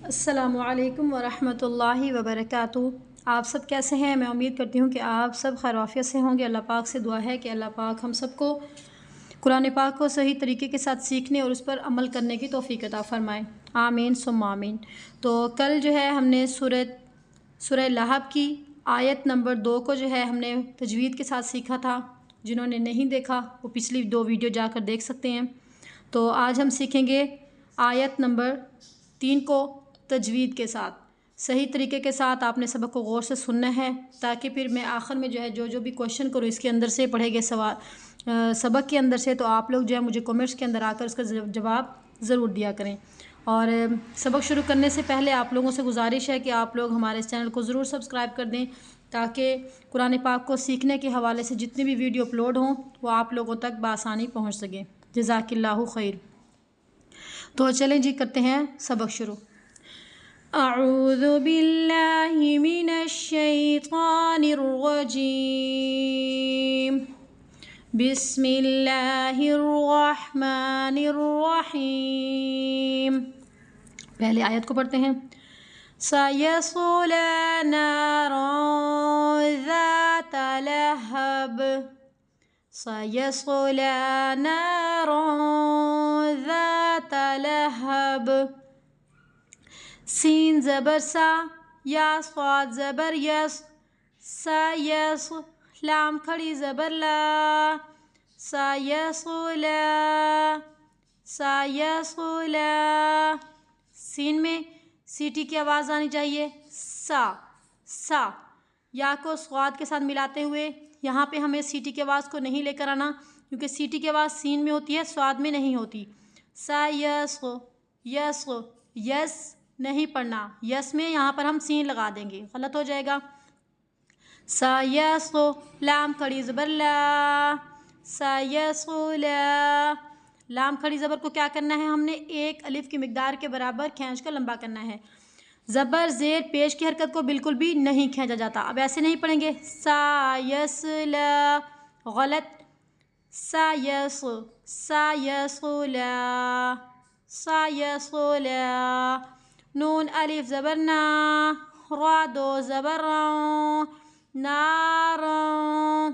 السلام علیکم ورحمۃ اللہ وبرکاتہ۔ آپ سب کیسے ہیں؟ میں امید کرتی ہوں کہ آپ سب خیر وعافیت سے ہوں گے۔ اللہ پاک سے دعا ہے کہ اللہ پاک ہم سب کو قرآن پاک کو صحیح طریقے کے ساتھ سیکھنے اور اس پر عمل کرنے کی توفیق عطا فرمائے، آمین ثم آمین۔ تو کل جو ہے ہم نے سورہ لہب کی آیت نمبر 2 کو جو ہے ہم نے تجوید کے ساتھ سیکھا تھا۔ جنہوں نے نہیں دیکھا وہ پچھلی 2 ویڈیو جا کر دیکھ سکتے ہیں۔ تو آج ہم سیکھیں گے آیت نمبر 3 کو تجوید کے ساتھ، صحیح طریقے کے ساتھ آپ نے سبق کو غور سے سننا ہے، تاکہ پھر میں آخر میں جو ہے جو بھی کویشچن کروں اس کے اندر سے پڑھے گئے سوال سبق کے اندر سے، تو آپ لوگ جو ہے مجھے کمنٹس کے اندر آ کر اس کا جواب ضرور دیا کریں۔ اور سبق شروع کرنے سے پہلے آپ لوگوں سے گزارش ہے کہ آپ لوگ ہمارے اس چینل کو ضرور سبسکرائب کر دیں، تاکہ قرآن پاک کو سیکھنے کے حوالے سے جتنی بھی ویڈیو اپلوڈ ہوں وہ آپ لوگوں تک بآسانی پہنچ سکیں۔ جزاک اللہ خیر۔ تو چلیں جی کرتے ہیں سبق شروع۔ اعوذ باللہ من الشیطان الرجیم، بسم اللہ الرحمن الرحیم۔ پہلے آیت کو پڑھتے ہیں۔ سَيَصْلَىٰ نَارًا ذَاتَ لَهَبٍ، سَيَصْلَىٰ نَارًا ذَاتَ لَهَبٍ۔ سین زبر سا، یا صاد زبر یس، سایس، لام کھڑی زبر لا، سایصلا، سایصلا۔ سین میں سیٹی کی آواز آنی چاہیے، سا سا۔ یا کو صاد کے ساتھ ملاتے ہوئے یہاں پہ ہمیں سیٹی کی آواز کو نہیں لے کر آنا، کیونکہ سیٹی کی آواز سین میں ہوتی ہے، صاد میں نہیں ہوتی۔ سایس، یس، یس نہیں پڑھنا، یس میں یہاں پر ہم سین لگا دیں گے، غلط ہو جائے گا۔ سایس، لام کھڑی زبر لا، سایصلا۔ لام کھڑی زبر کو کیا کرنا ہے؟ ہم نے 1 الف کی مقدار کے برابر کھینچ کر لمبا کرنا ہے۔ زبر زیر پیش کی حرکت کو بالکل بھی نہیں کھینچا جاتا۔ اب ایسے نہیں پڑھیں گے، سایصلا، غلط، سایس، سایصلا، سایصلا۔ نون الف زبر نا، را 2 زبر را، نارا۔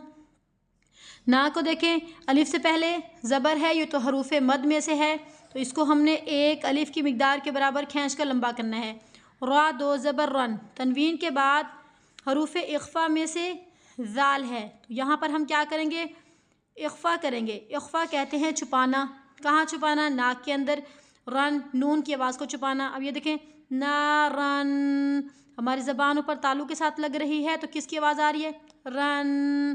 نا کو دیکھیں، الف سے پہلے زبر ہے، یہ تو حروف مد میں سے ہے، تو اس کو ہم نے 1 الف کی مقدار کے برابر کھینچ کر لمبا کرنا ہے۔ را 2 زبر رن، تنوین کے بعد حروف اخفا میں سے ذال ہے، تو یہاں پر ہم کیا کریں گے؟ اخفا کریں گے۔ اخفا کہتے ہیں چھپانا۔ کہاں چھپانا؟ ناک کے اندر، رن، نون کی آواز کو چھپانا۔ اب یہ دیکھیں، نارن، ہماری زبان اوپر تالو کے ساتھ لگ رہی ہے، تو کس کی آواز آ رہی ہے؟ رن،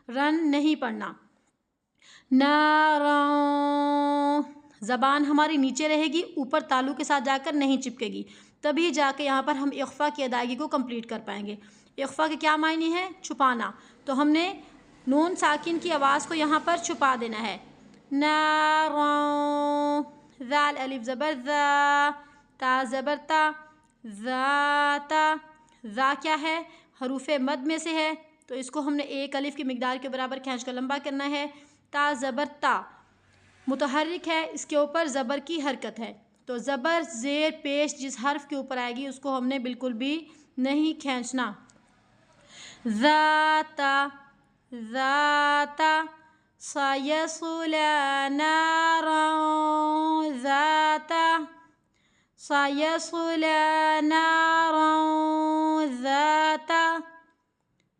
رن نہیں پڑھنا۔ نارن، زبان ہماری نیچے رہے گی، اوپر تالو کے ساتھ جا کر نہیں چپکے گی، تبھی جا کے یہاں پر ہم اخفا کی ادائیگی کو کمپلیٹ کر پائیں گے۔ اخفا کے کیا معنی ہے؟ چھپانا۔ تو ہم نے نون ساکن کی آواز کو یہاں پر چھپا دینا ہے۔ نارن، ذال الف زبر ذا، تا زبر تا، ذاتا۔ ذا کیا ہے؟ حروف مد میں سے ہے، تو اس کو ہم نے 1 الف کی مقدار کے برابر کھینچ کر لمبا کرنا ہے۔ تا زبر تا، متحرک ہے، اس کے اوپر زبر کی حرکت ہے، تو زبر زیر پیش جس حرف کے اوپر آئے گی اس کو ہم نے بالکل بھی نہیں کھینچنا۔ ذاتا، ذاتا۔ سَيَصْلَىٰ نَارًا ذَاتَ، سَيَصْلَىٰ نَارًا ذَاتَ،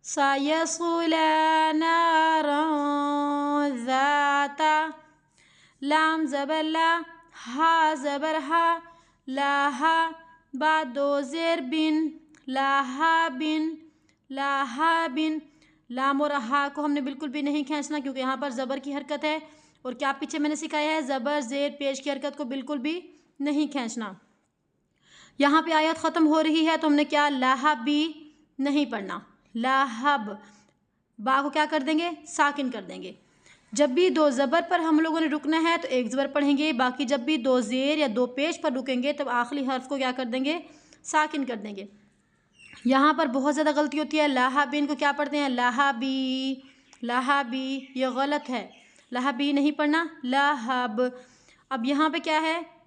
سَيَصْلَىٰ نَارًا ذَاتَ۔ لام زبر لا، ہا زبر ہا، لاہا، با 2 زیر بن، لاہا بن، لاہا بن۔ لام اور ہا کو ہم نے بالکل بھی نہیں کھینچنا، کیونکہ یہاں پر زبر کی حرکت ہے، اور کیا پیچھے میں نے سکھایا ہے؟ زبر زیر پیش کی حرکت کو بالکل بھی نہیں کھینچنا۔ یہاں پہ آیت ختم ہو رہی ہے تو ہم نے کیا؟ لاہبی نہیں پڑھنا، لاہب۔ با کو کیا کر دیں گے؟ ساکن کر دیں گے۔ جب بھی 2 زبر پر ہم لوگوں نے رکنا ہے تو 1 زبر پڑھیں گے، باقی جب بھی 2 زیر یا 2 پیش پر رکیں گے تب آخری حرف کو کیا کر دیں گے؟ ساکن کر دیں گے۔ یہاں پر بہت زیادہ غلطی ہوتی ہے، لاہبین کو کیا پڑھتے ہیں؟ لاہبی، لاہبی، یہ غلط ہے، لاہبی نہیں پڑھنا، لاہب۔ اب یہاں پہ کیا ہے؟